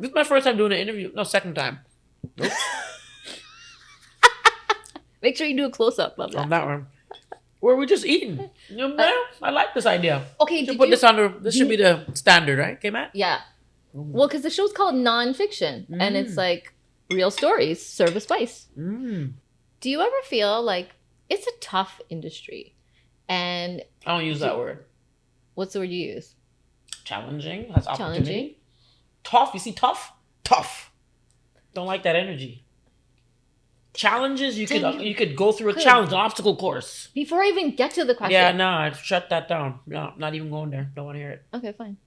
This is my first time doing an interview. No, second time. Oops. Make sure you do a close-up of that. On that one. Where we're just eating. You know, I like this idea. Okay, This should be the standard, right? Okay, Matt? Yeah. Well, because the show's called Naan Fiction, and it's like real stories served with spice. Do you ever feel like it's a tough industry? And I don't use that word. What's the word you use? Challenging. That's opportunity. Challenging. Tough. You see tough? Tough. Don't like that energy. Challenges, you could go through a challenge, an obstacle course. Before I even get to the question. Yeah, no, I'd shut that down. No, not even going there. Don't want to hear it. Okay, fine.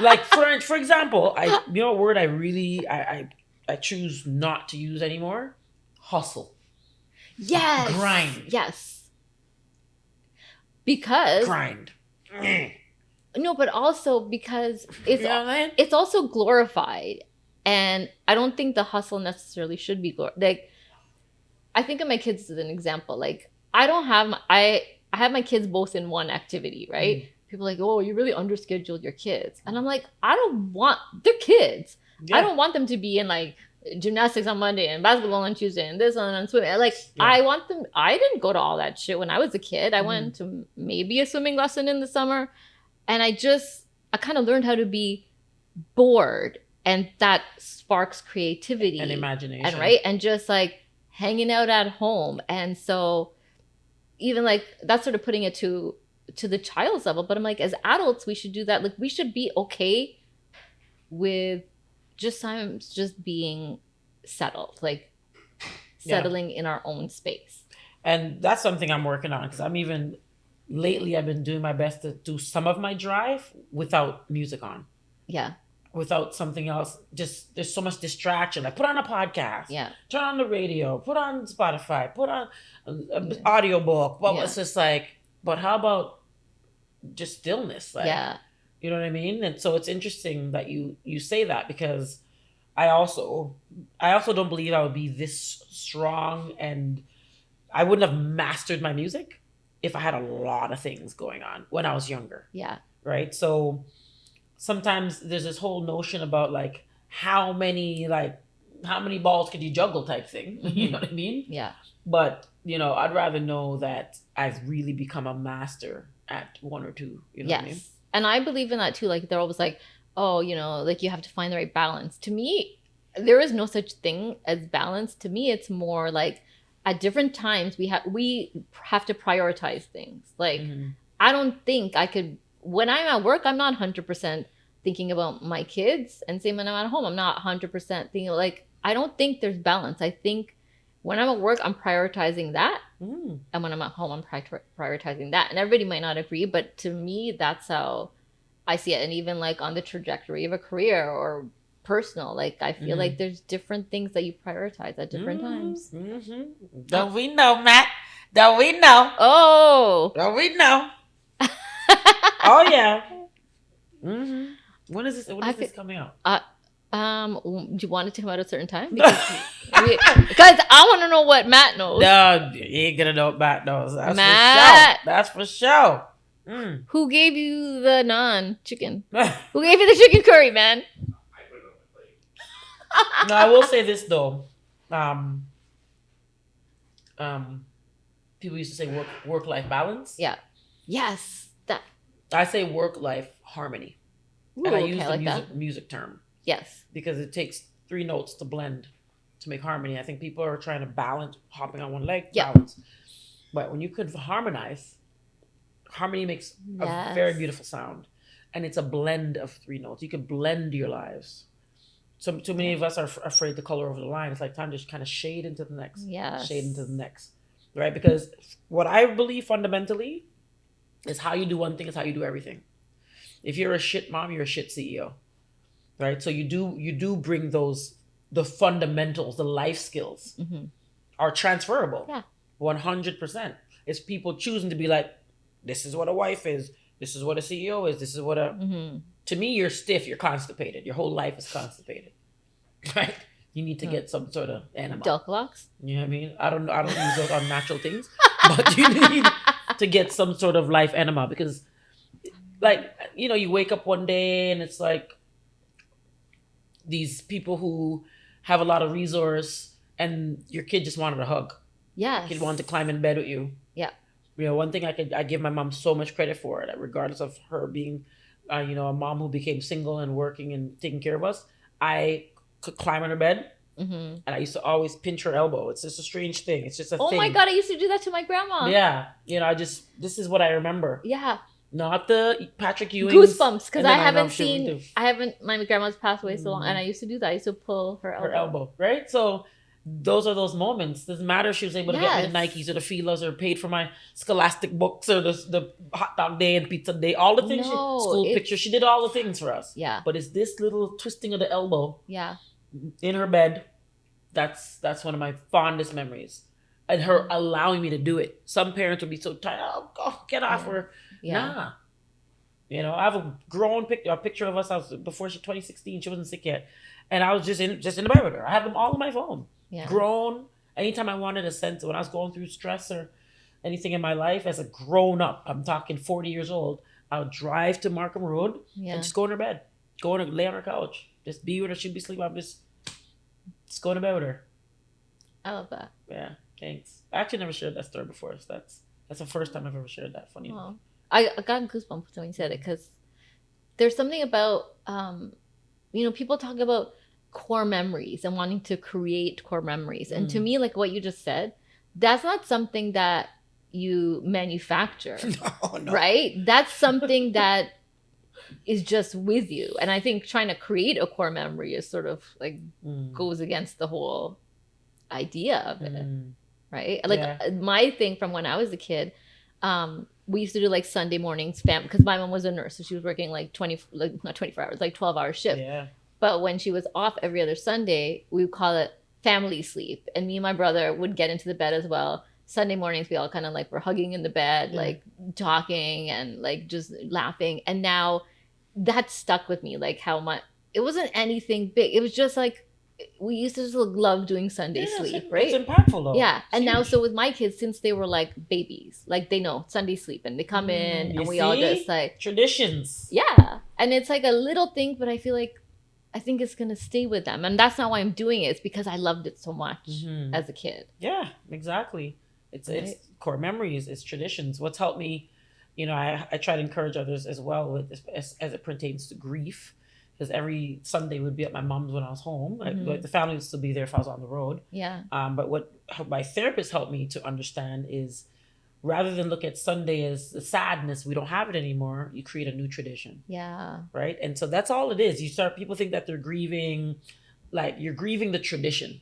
Like for example, a word I choose not to use anymore. Hustle. Yes. Grind. Yes. Because grind. No, but also because it's You know what I mean? it's also glorified. And I don't think the hustle necessarily should be glorified. Like, I think of my kids as an example. Like, I have my kids both in one activity, right? People are like, oh, you really underscheduled your kids. And I'm like, they're kids. Yeah. I don't want them to be in like gymnastics on Monday and basketball on Tuesday and this on swimming. Like, I didn't go to all that shit when I was a kid. I went to maybe a swimming lesson in the summer. And I kind of learned how to be bored. And that sparks creativity and imagination, and just like hanging out at home. And so, even like that's sort of putting it to the child's level. But I'm like, as adults, we should do that. Like, we should be okay with just being settled, like settling in our own space. And that's something I'm working on because lately I've been doing my best to do some of my drive without music on. Yeah. Without something else, just there's so much distraction. Like put on a podcast, turn on the radio, put on Spotify, put on an audiobook. But it's just like, but how about just stillness? Like, you know what I mean? And so it's interesting that you say that because I also don't believe I would be this strong and I wouldn't have mastered my music if I had a lot of things going on when I was younger. Yeah. Right. So sometimes there's this whole notion about like how many balls could you juggle type thing. You know what I mean? Yeah. But, I'd rather know that I've really become a master at one or two. You know what I mean? And I believe in that too. Like they're always like, oh, like you have to find the right balance. To me, there is no such thing as balance. To me, it's more like at different times we have to prioritize things. Like I don't think I could. When I'm at work, I'm not 100% thinking about my kids. And same when I'm at home, I'm not 100% thinking like, I don't think there's balance. I think when I'm at work, I'm prioritizing that. And when I'm at home, I'm prioritizing that. And everybody might not agree, but to me, that's how I see it. And even like on the trajectory of a career or personal, like I feel like there's different things that you prioritize at different times. Don't we know, Matt? Don't we know? Oh. Don't we know? Oh yeah. When is this coming out? Do you want it to come out at a certain time? Because I want to know what Matt knows. No, you ain't gonna know what Matt knows. That's for sure. Who gave you the naan chicken? Who gave you the chicken curry, man? No, I will say this though. People used to say work-life balance. Yeah. Yes. That. I say work-life harmony. Ooh, and I use the like music term. Yes. Because it takes 3 notes to blend to make harmony. I think people are trying to balance, hopping on one leg, balance. But when you could harmonize, harmony makes a very beautiful sound. And it's a blend of 3 notes. You could blend your lives. So too many of us are afraid to color over the line. It's like time to just kind of shade into the next. Yes. Shade into the next. Right? Because what I believe fundamentally is how you do one thing is how you do everything. If you're a shit mom, you're a shit CEO. Right? So you do bring the fundamentals, the life skills are transferable. Yeah. 100%. It's people choosing to be like, this is what a wife is. This is what a CEO is. This is what a... To me, you're stiff. You're constipated. Your whole life is constipated. Right? You need to get some sort of enema. Delcalox? You know what I mean? I don't use those unnatural things. But you need to get some sort of life enema because like, you wake up one day and it's like these people who have a lot of resource and your kid just wanted a hug. Yes. Kid wanted to climb in bed with you. Yeah. One thing I give my mom so much credit for, that regardless of her being, a mom who became single and working and taking care of us, I could climb on her bed. Mm-hmm. And I used to always pinch her elbow. It's just a strange thing. It's just a thing. Oh my God, I used to do that to my grandma. Yeah. This is what I remember. Yeah. Not the Patrick Ewing. Goosebumps, because my grandma's passed away so long, and I used to do that. I used to pull her elbow. Her elbow, right? So those are those moments. Doesn't matter if she was able to get me the Nikes or the Filas or paid for my Scholastic books or the hot dog day and pizza day. All the things, school pictures. She did all the things for us. Yeah. But it's this little twisting of the elbow. Yeah. In her bed. That's one of my fondest memories. And her allowing me to do it. Some parents would be so tired. Oh, God, get off her. Yeah. Nah. I have a picture of us. Before 2016. She wasn't sick yet, and I was just in the bed with her. I have them all on my phone. Yeah. Grown. Anytime I wanted a sense, when I was going through stress or anything in my life, as a grown up, I'm talking 40 years old, I would drive to Markham Road and just go in her bed, lay on her couch, just be with her. She'd be asleep. I'm just go to bed with her. I love that. Yeah. Thanks. I actually never shared that story before, so that's the first time I've ever shared that. Funny. Oh. I got goosebumps when you said it, because there's something about, people talk about core memories and wanting to create core memories. And to me, like what you just said, that's not something that you manufacture, no. Right? That's something that is just with you. And I think trying to create a core memory is sort of like goes against the whole idea of it, right? Like my thing from when I was a kid, we used to do like Sunday mornings because my mom was a nurse, so she was working like not 24 hours, like 12-hour shift. Yeah. But when she was off every other Sunday, we would call it family sleep, and me and my brother would get into the bed as well. Sunday mornings, we all kind of like were hugging in the bed, like talking and like just laughing. And now that stuck with me, like how much it wasn't anything big. It was just like we used to just love doing Sunday sleep, right? It's impactful though. Yeah. And now, so with my kids, since they were like babies, like they know Sunday sleep and they come in and we all just like traditions. Yeah. And it's like a little thing, but I think it's going to stay with them. And that's not why I'm doing it. It's because I loved it so much as a kid. Yeah, exactly. It's core memories. It's traditions. What's helped me, I try to encourage others as well as it pertains to grief. Because every Sunday would be at my mom's when I was home. Like the family would still be there if I was on the road. Yeah. But what my therapist helped me to understand is, rather than look at Sunday as the sadness, we don't have it anymore, you create a new tradition. Yeah. Right? And so that's all it is. People think that they're grieving, like you're grieving the tradition.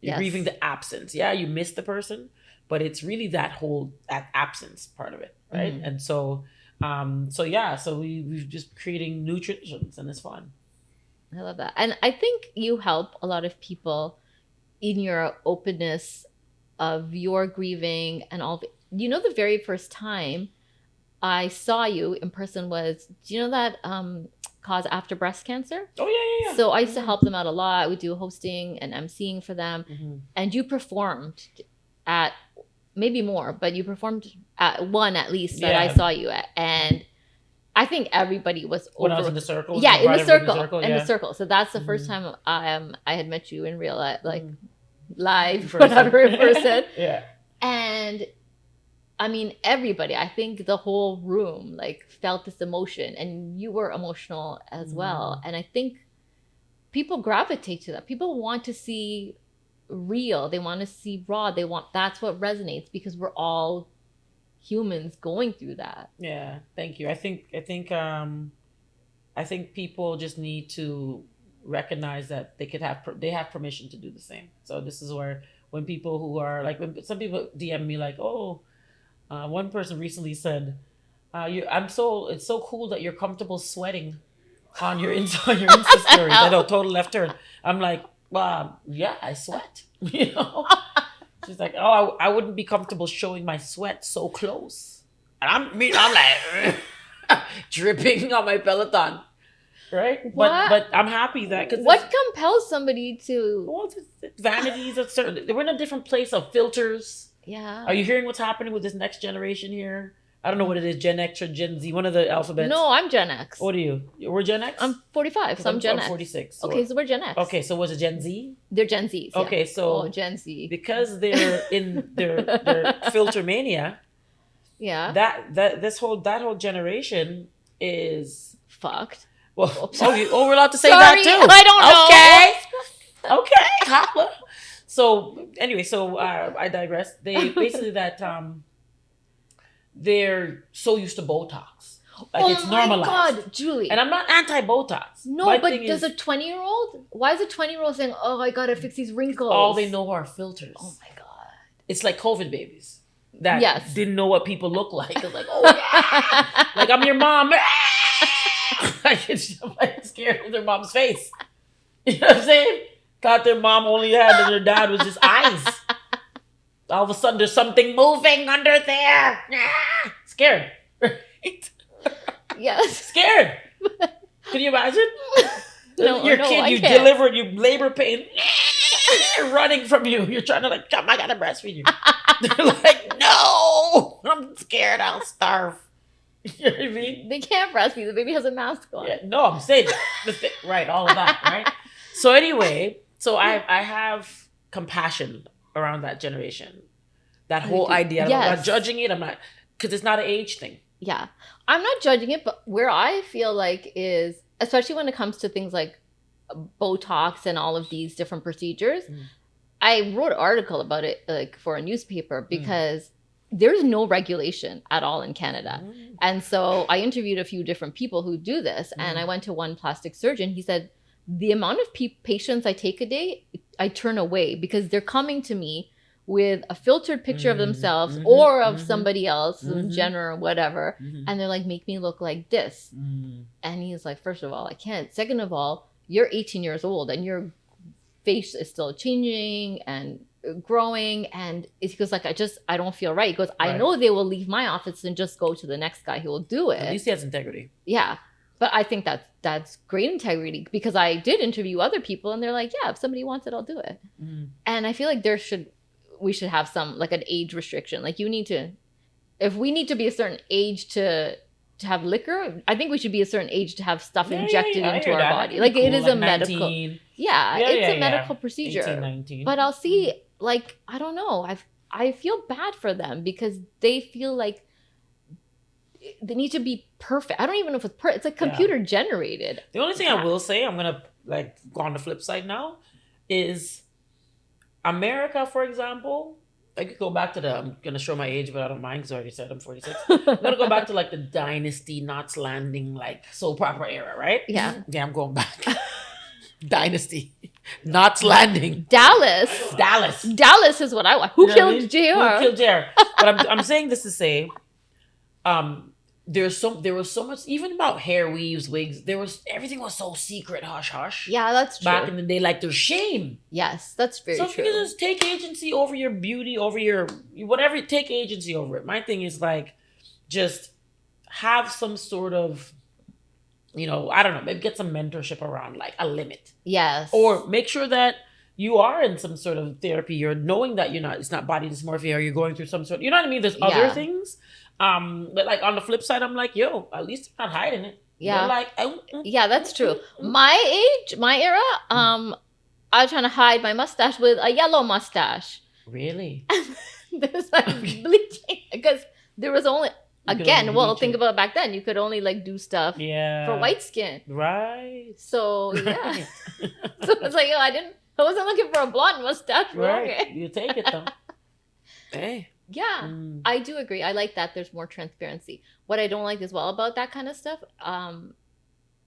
You're grieving the absence. Yeah, you miss the person, but it's really that absence part of it. Right? Mm-hmm. And so we're just creating new traditions, and it's fun. I love that. And I think you help a lot of people in your openness of your grieving and all. The very first time I saw you in person was, do you know that cause after breast cancer? Oh, yeah. So I used to help them out a lot. We do hosting and emceeing for them. Mm-hmm. And you performed at, maybe more, but you performed at one at least that I saw you at. And I think everybody was over. When I was in the circle? Yeah, in the circle. In the circle. So that's the first time I had met you in real life, like live, whatever, in person. Yeah. And I mean, everybody, I think the whole room like felt this emotion, and you were emotional as well. And I think people gravitate to that. People want to see real. They want to see raw. That's what resonates, because we're all humans going through that. Yeah. Thank you. I think people just need to recognize that they have permission to do the same. So this is where, when people who are like, when some people DM me like, one person recently said, it's so cool that you're comfortable sweating on your Insta stories. I know, total left turn. I'm like, well, yeah, I sweat. She's like, I wouldn't be comfortable showing my sweat so close. And I'm like dripping on my Peloton, right? But I'm happy that, because what compels somebody to? Well, vanities are certain. We're in a different place of filters. Yeah. Are you hearing what's happening with this next generation here? I don't know what it is, Gen X or Gen Z, one of the alphabets. No, I'm Gen X. What are you? We're Gen X? I'm 45, so I'm Gen X. 46. So okay, so we're Gen X. Okay, so was it Gen Z? They're Gen Zs. Yeah. Okay, so Gen Z. Because they're in their filter mania. Yeah. That whole generation is fucked. Well, we're allowed to say that too. I don't know. Okay. Holla. So anyway, I digress. They basically they're so used to Botox. Like it's normalized. Oh my God, Jully. And I'm not anti-Botox. No, but does a 20-year-old? Why is a 20-year-old saying, "Oh, I gotta fix these wrinkles"? All they know are filters. Oh my God. It's like COVID babies that didn't know what people look like. It's like, oh yeah, like I'm your mom. I'm like scared of their mom's face. You know what I'm saying? Thought their mom only had and their dad was just eyes. All of a sudden, there's something moving under there. Scared. Right? Yes. Scared. Can you imagine? No, your kid, I you can't. delivered, you labor pain, running from you. You're trying to like, come, I gotta breastfeed you. They're like, no, I'm scared, I'll starve. You know what I mean? They can't breastfeed. The baby has a mask on. Yeah, no, I'm saying that. Right, all of that, right? So anyway, I have compassion around that generation. That whole idea. I'm not judging it. I'm not, because it's not an age thing. Yeah. I'm not judging it, but where I feel like is, especially when it comes to things like Botox and all of these different procedures, I wrote an article about it like for a newspaper because there's no regulation at all in Canada. And so I interviewed a few different people who do this, and I went to one plastic surgeon. He said, the amount of patients I take a day, I turn away because they're coming to me with a filtered picture of themselves or of somebody else, Jenner or whatever, and they're like, make me look like this. And he's like, first of all, I can't. Second of all, you're 18 years old and your face is still changing and growing, and he goes like, I don't feel right. He goes, I know they will leave my office and just go to the next guy who will do it. At least he has integrity. Yeah. But I think that's great integrity because I did interview other people and they're like, yeah, if somebody wants it, I'll do it. And I feel like we should have some like an age restriction. Like if we need to be a certain age to have liquor, I think we should be a certain age to have stuff injected into our body. Like it is a medical. 19. It's a medical procedure. 18, 19. But I'll see, like, I don't know. I feel bad for them because they feel like they need to be perfect. I don't even know if it's perfect. It's like computer generated. The only thing I will say, I'm going to like go on the flip side now, is America, for example, I could go back to I'm going to show my age, but I don't mind because I already said I'm 46. I'm going to go back to like the Dynasty, Knots Landing, like soap opera era, right? Yeah. Yeah, I'm going back. Dynasty. Knots Landing. Dallas is what I want. Who killed JR? Who killed JR? But I'm saying this to say, there was so much, even about hair weaves, wigs, everything was so secret, hush hush. Yeah, that's true. Back in the day, like there's shame. Yes, that's very true. So if you can just take agency over your beauty, over your whatever, take agency over it. My thing is like, just have some sort of, I don't know, maybe get some mentorship around like a limit. Yes. Or make sure that you are in some sort of therapy. You're knowing that it's not body dysmorphia, or you're going through some sort, you know what I mean? There's other things. But like on the flip side, I'm like, yo, at least you're not hiding it. Yeah. You're like, yeah, that's true. My age, my era, I was trying to hide my mustache with a yellow mustache. Really? There's like bleaching because there was only think about it back then. You could only like do stuff for white skin. Right. So yeah. So it's like, I wasn't looking for a blonde mustache. Right. Okay. You take it though. Hey. Yeah, I do agree. I like that there's more transparency. What I don't like as well about that kind of stuff, I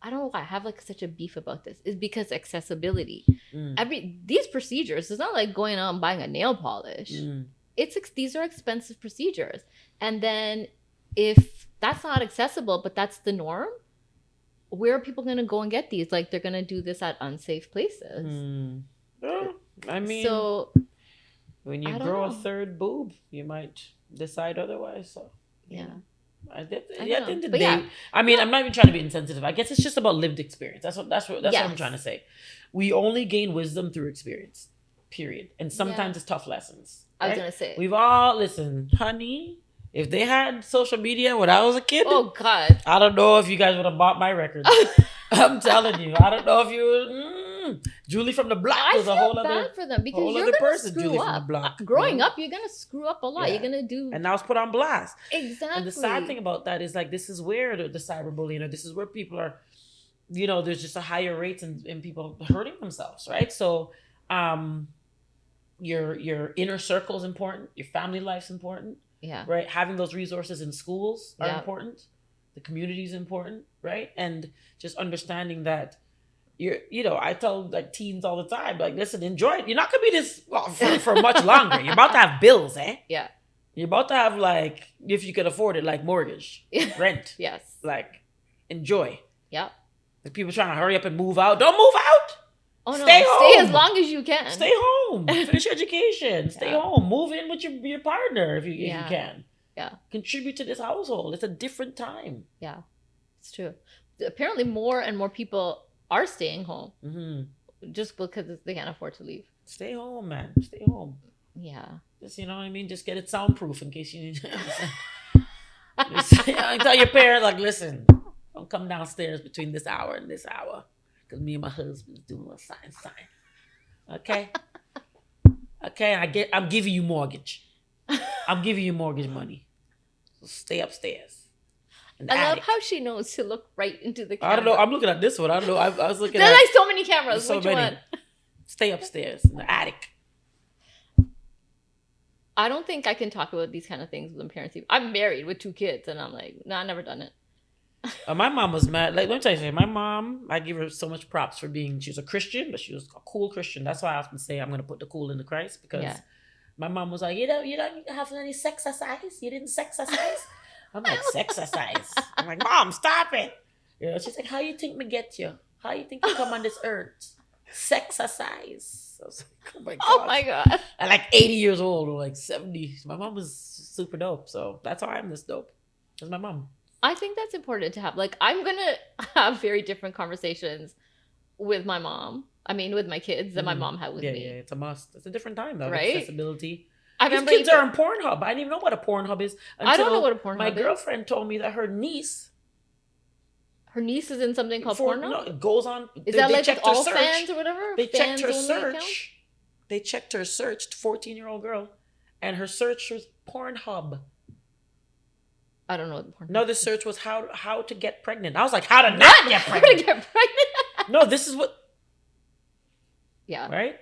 don't know why I have like such a beef about this, is because accessibility. These procedures, it's not like going out and buying a nail polish. These are expensive procedures. And then if that's not accessible, but that's the norm, where are people going to go and get these? Like they're going to do this at unsafe places. Well, I mean... So... When you grow a third boob, you might decide otherwise. So at the end of the day, I mean, I'm not even trying to be insensitive. I guess it's just about lived experience. That's what I'm trying to say. We only gain wisdom through experience. Period. And sometimes it's tough lessons. Right? I was gonna say we've all honey. If they had social media when I was a kid, oh God, I don't know if you guys would have bought my record. I'm telling you, I don't know if you. Jully from the block was a whole other. I feel bad for them because you're gonna screw Jully up. From the block, growing up, you're gonna screw up a lot. Yeah. You're gonna do, and now it's put on blast. Exactly. And the sad thing about that is like this is where the cyberbullying, or this is where people are. There's just a higher rate in people hurting themselves, right? So, your inner circle is important. Your family life's important. Yeah. Right. Having those resources in schools are important. The community is important, right? And just understanding that I tell like teens all the time, like, listen, enjoy it. You're not gonna be this for much longer. You're about to have bills, eh? Yeah. You're about to have, like, if you can afford it, like mortgage, rent. Yes. Like, enjoy. Yep. Like people trying to hurry up and move out. Don't move out. Oh no. Stay home. Stay as long as you can. Stay home. Finish your education. Stay home. Move in with your partner if you can. Yeah. Contribute to this household. It's a different time. Yeah. It's true. Apparently more and more people are staying home. Mm-hmm. Just because they can't afford to leave. Stay home, man. Stay home. Yeah. Just, you know what I mean? Just get it soundproof in case you need to. Tell your parents, like, listen, don't come downstairs between this hour and this hour. Because me and my husband's doing a sign. Okay? Okay, I'm giving you mortgage. I'm giving you mortgage money. So stay upstairs. I love how she knows to look right into the camera. I don't know. I'm looking at this one. I don't know. I was looking There's like so many cameras. Which one? Stay upstairs in the attic. I don't think I can talk about these kind of things with parents. I'm married with 2 kids, and I'm like, no, I've never done it. My mom was mad. Like, let me tell you something. My mom, I give her so much props for she was a Christian, but she was a cool Christian. That's why I often say I'm going to put the cool in the Christ, because my mom was like, you don't have any sexercise? You didn't sexercise? I'm like, sexercise? I'm like, Mom, stop it. She's like, how you think me get you? How you think you come on this earth? Sexercise. I was like, oh my God. I'm like 80 years old or like 70. My mom was super dope. So that's why I'm this dope. That's my mom. I think that's important to have. Like, I'm going to have very different conversations with my mom. I mean, with my kids than my mom had with me. Yeah, it's a must. It's a different time, though. Right? Accessibility. These kids are on Pornhub. I didn't even know what a Pornhub is. I don't know what a Pornhub is. My girlfriend told me that her niece is in something called porno? No, it goes on. Is that like all fans or whatever? They checked her search. They checked her search, 14-year-old girl, and her search was Pornhub. I don't know what the Pornhub is. No, the search was how to get pregnant. I was like, how to not get pregnant? How to get pregnant? No, this is what. Yeah. Right?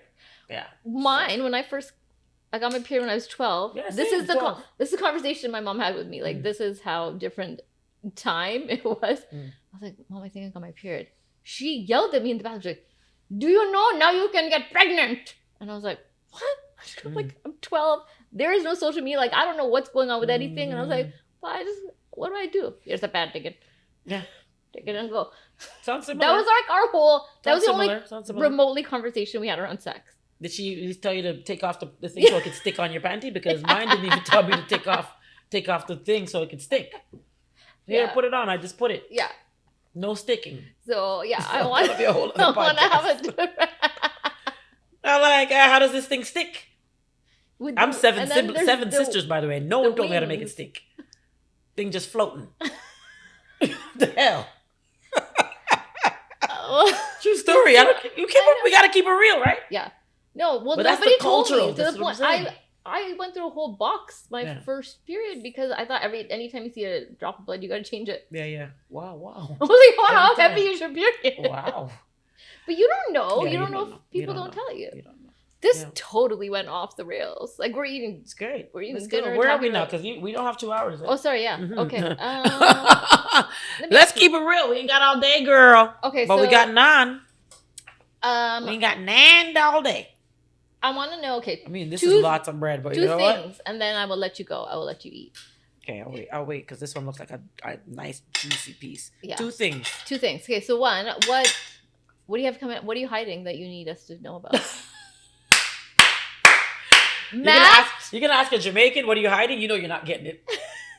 Yeah. Mine, when I got my period when I was 12. Yeah, this is the conversation my mom had with me. Like, this is how different time it was. I was like, Mom, I think I got my period. She yelled at me in the bathroom. She's like, do you know now you can get pregnant? And I was like, what? I'm like, I'm 12. There is no social media. Like, I don't know what's going on with anything. And I was like, well, what do I do? Here's a pad ticket. Yeah. Take it and go. Sounds similar. That was like our whole, that was the only remotely conversation we had around sex. Did she tell you to take off the thing so it could stick on your panty? Because mine didn't even tell me to take off the thing so it could stick. Here, put it on. I just put it. Yeah. No sticking. So, yeah, I want to have a different... I'm like, how does this thing stick? I'm seven sisters, by the way. No one told me how to make it stick. Thing just floating. The hell? True story. We got to keep it real, right? Yeah. No, well, but nobody told me. To the point, I went through a whole box first period because I thought anytime you see a drop of blood, you got to change it. Yeah. Wow. I was like, wow, how heavy is your period? Wow. But you don't know. Yeah, you don't know if people don't tell you. You don't know. This totally went off the rails. Like, we're eating. It's great. We're eating dinner. Where are we now? Because we don't have 2 hours. Oh, sorry. Yeah. Mm-hmm. Okay. Let's keep it real. We ain't got all day, girl. Okay. But we got naan. We ain't got naan all day. I want to know. Okay. I mean, this is lots of bread, but you know what? 2 things, and then I will let you go. I will let you eat. Okay, I'll wait because this one looks like a nice juicy piece. Yeah. 2 things. 2 things. Okay. So one, what do you have coming? What are you hiding that you need us to know about? You're gonna ask a Jamaican, what are you hiding? You know you're not getting it.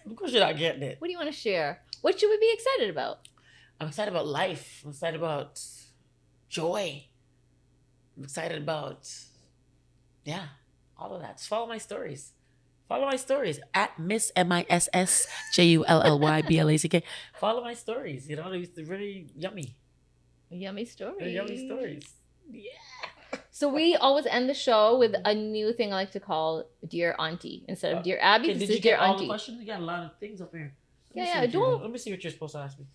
Of course you're not getting it. What do you want to share? What should we be excited about? I'm excited about life. I'm excited about joy. I'm excited about, all of that. Just follow my stories. Follow my stories at Miss MISSJULLYBLACK. Follow my stories. You know, they're really yummy. Yummy stories. They're yummy stories. Yeah. So we always end the show with a new thing I like to call Dear Auntie. Instead of Dear Abby, this is Dear Auntie. All the questions? You got a lot of things up here. Let me see what you're supposed to ask me.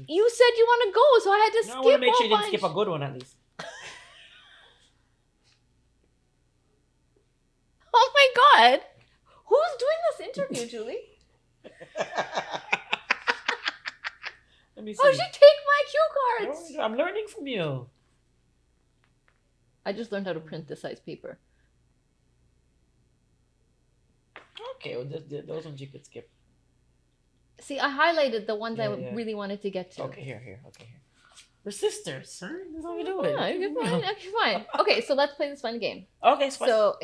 You said you want to go, so I had to skip. I want to make sure you didn't skip a good one at least. Oh my God. Who's doing this interview, Julie? Let me see. Oh, she take my cue cards. No, I'm learning from you. I just learned how to print this size paper. Okay, well, those ones you could skip. See, I highlighted the ones I really wanted to get to. Okay, here. We're sisters, huh? That's what we're doing. Yeah, you're fine. You're fine. Okay, so let's play this fun game. Okay, it's fun. So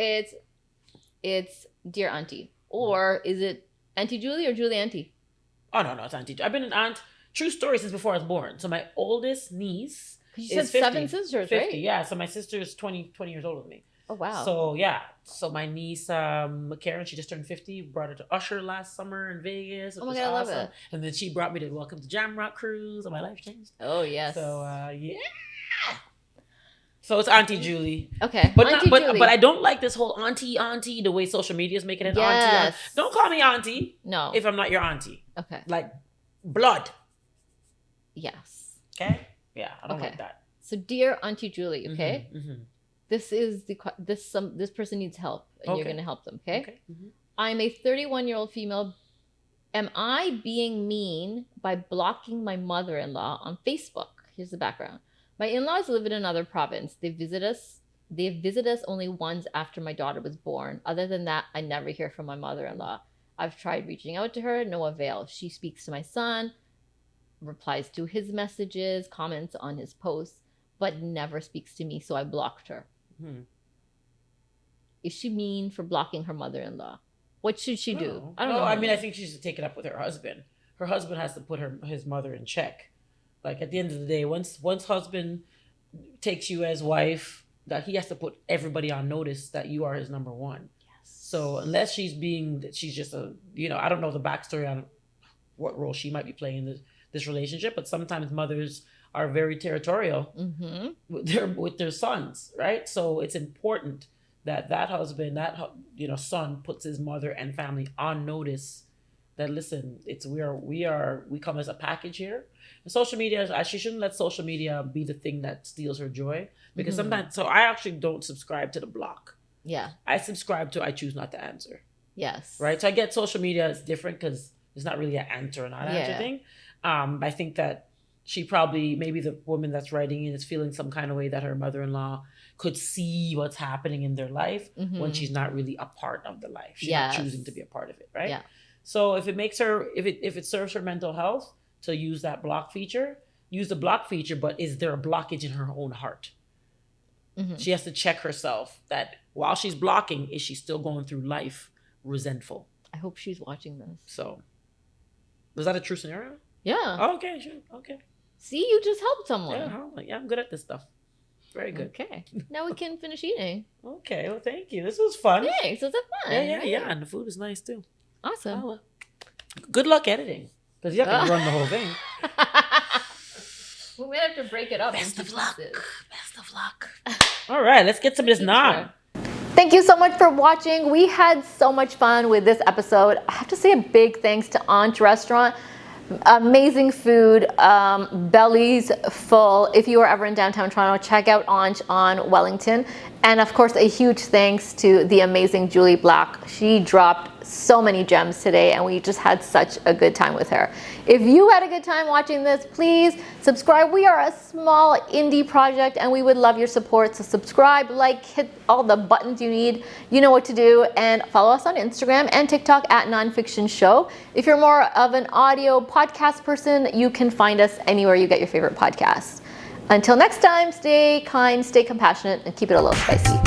it's Dear Auntie. Or is it Auntie Julie or Julie Auntie? Oh, no, it's Auntie. I've been an aunt, true story, since before I was born. So my oldest niece you said 7 sisters, 50, right? Yeah, so my sister is 20 years older than me. Oh, wow. So, yeah. So my niece, Karen, she just turned 50. Brought her to Usher last summer in Vegas. Oh, my God, awesome. I love it. And then she brought me to Welcome to Jamrock Cruise, and my life changed. Oh, yes. So, yeah. So it's Auntie Julie. Okay. But Auntie Julie. But I don't like this whole auntie, the way social media is making it auntie. Don't call me auntie. No. If I'm not your auntie. Okay. Like blood. Yes. Okay? Yeah, I don't like that. So Dear Auntie Julie, okay? Mm-hmm. This is this person needs help and you're going to help them, okay? Mm-hmm. I'm a 31-year-old female. Am I being mean by blocking my mother-in-law on Facebook? Here's the background. My in-laws live in another province. They visit us only once after my daughter was born. Other than that, I never hear from my mother-in-law. I've tried reaching out to her, no avail. She speaks to my son, replies to his messages, comments on his posts, but never speaks to me, so I blocked her. Is she mean for blocking her mother-in-law? What should she do? I don't know. I mean, I think she should take it up with her husband. Her husband has to put his mother in check. Like, at the end of the day, once husband takes you as wife, that he has to put everybody on notice that you are his number one. Yes. So unless she's just a, I don't know the backstory on what role she might be playing in this relationship, but sometimes mothers are very territorial with their sons, right? So it's important that husband, son puts his mother and family on notice that, listen, we come as a package here. And social media, she shouldn't let social media be the thing that steals her joy, because sometimes, so I actually don't subscribe to the block. Yeah. I subscribe to I choose not to answer. Yes. Right? So I get social media is different because it's not really an answer or not answer thing. I think that she probably, maybe the woman that's writing it is feeling some kind of way that her mother-in-law could see what's happening in their life when she's not really a part of the life. She's not choosing to be a part of it, right? Yeah. So if it serves her mental health to use that block feature, use the block feature, but is there a blockage in her own heart? She has to check herself that while she's blocking, is she still going through life resentful? I hope she's watching this. So, was that a true scenario? Yeah. Oh, okay, sure. Okay. See, you just helped someone. Yeah, I'm good at this stuff. Very good. Okay. Now we can finish eating. Okay, well, thank you. This was fun. Thanks. Was it fun? Yeah. And the food is nice, too. Awesome. Well, good luck editing, because you have to run the whole thing. We might have to break it up. Best of luck. Best of luck. All right, let's get some of this naan. Thank you so much for watching. We had so much fun with this episode. I have to say a big thanks to Auntie Restaurant. Amazing food, bellies full. If you are ever in downtown Toronto, check out Auntie on Wellington. And of course, a huge thanks to the amazing Jully Black. She dropped so many gems today and we just had such a good time with her. If you had a good time watching this, please subscribe. We are a small indie project and we would love your support. So subscribe, like, hit all the buttons you need. You know what to do. And follow us on Instagram and TikTok at Naan Fiction Show. If you're more of an audio podcast person, you can find us anywhere you get your favorite podcasts. Until next time, stay kind, stay compassionate, and keep it a little spicy.